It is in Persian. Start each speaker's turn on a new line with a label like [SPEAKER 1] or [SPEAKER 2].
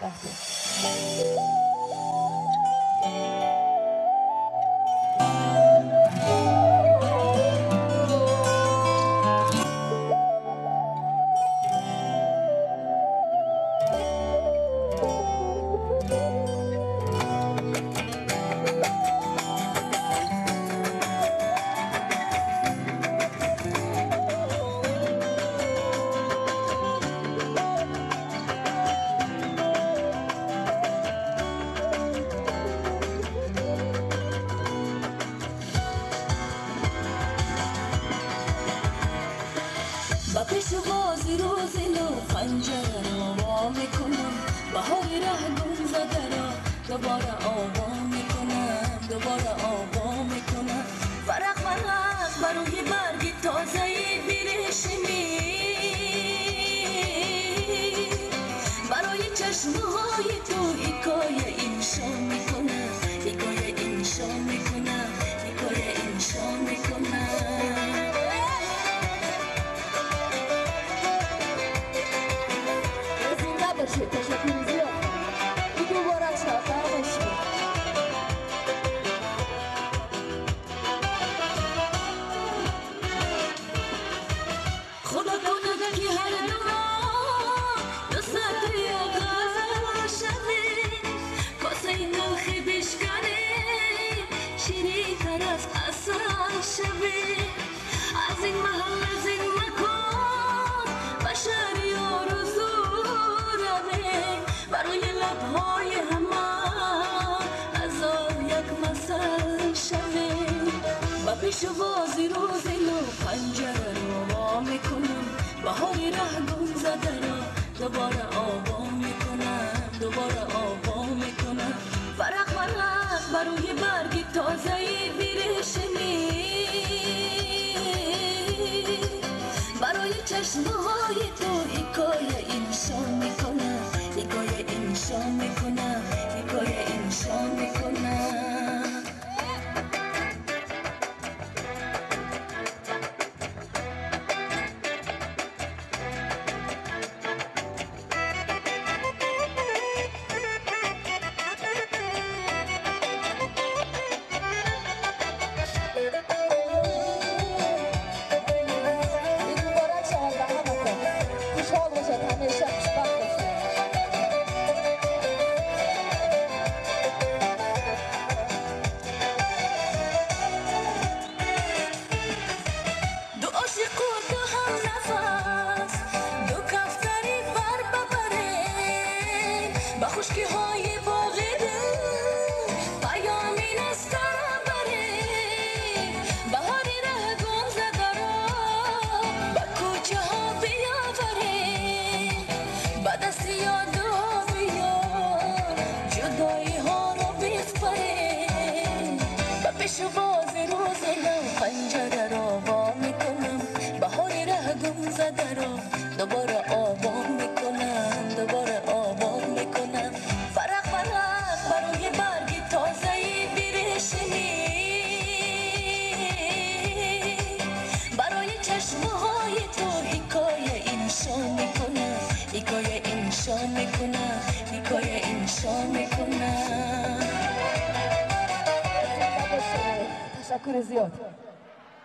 [SPEAKER 1] با پیشوازی روزی نو پنجره رو وا میکنم بهاری ره گم زده را دوباره آوا میکنم دوباره آوا میکنم فرق برای برگ تازه بیرشمی برای چشمهای تو حکایه انشا میکنم حکایه انشا میکنم حکایه انشا میکنم تشکر زیاد این دوباره چهار باشید خدا کنه که هر دوست یا غزل شده کاسه نلخی بشکنه شیرین تر از عسل شده از این محل از این مکان بشر یارزو برای لبهای همه هزار یک مثل شوه با پیشوازی روزی نو پنجره رو وا میکنم بهاری ره گم زده را دوباره آوا میکنم دوباره آوا میکنم فرق برای برگ تازه بیرشمی برای چشمهای تو حکایه انشا میکنم حکایه انشا میکنم حکایه انشا میکنم خشکی های باغی دل پیامی نستر بره بهاری ره گم زده را به کوچه ها بیاوره به دست یاد و بیار جدایی ها رو بسپره به پیشواز روز نو پنجره را وا میکنم بهاری ره گم زده را دوباره آوا میکنم دوباره آوا میکنم فرق برای برگ تازه بیرشمی برای چشمهای تو حکایه انشا میکنم حکایه انشا میکنم حکایه انشا میکنم تشکر زیاد